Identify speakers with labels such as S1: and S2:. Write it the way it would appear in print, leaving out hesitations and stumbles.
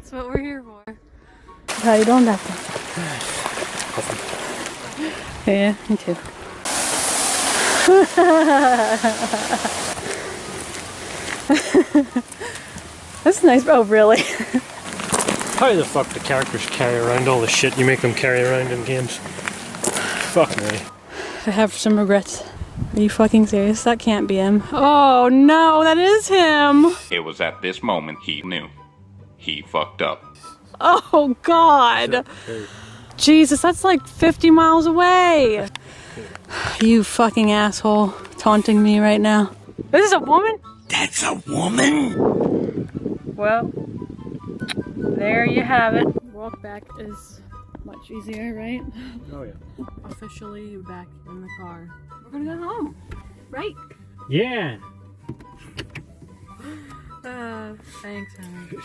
S1: That's what we're here for.
S2: How you doing back there? Yeah, me too. That's nice. Oh, really?
S3: How the fuck the characters carry around all the shit you make them carry around in games? Fuck me.
S2: I have some regrets. Are you fucking serious? That can't be him. Oh no, that is him!
S4: It was at this moment he knew. He fucked up.
S2: Oh god! Jesus, that's like 50 miles away! You fucking asshole, taunting me right now. This is a woman?
S4: That's a woman?
S2: Well, there you have it. Walk back is much easier, right?
S3: Oh yeah.
S2: Officially back in the car. We're gonna go home, right?
S3: Yeah.
S2: Thanks, Henry.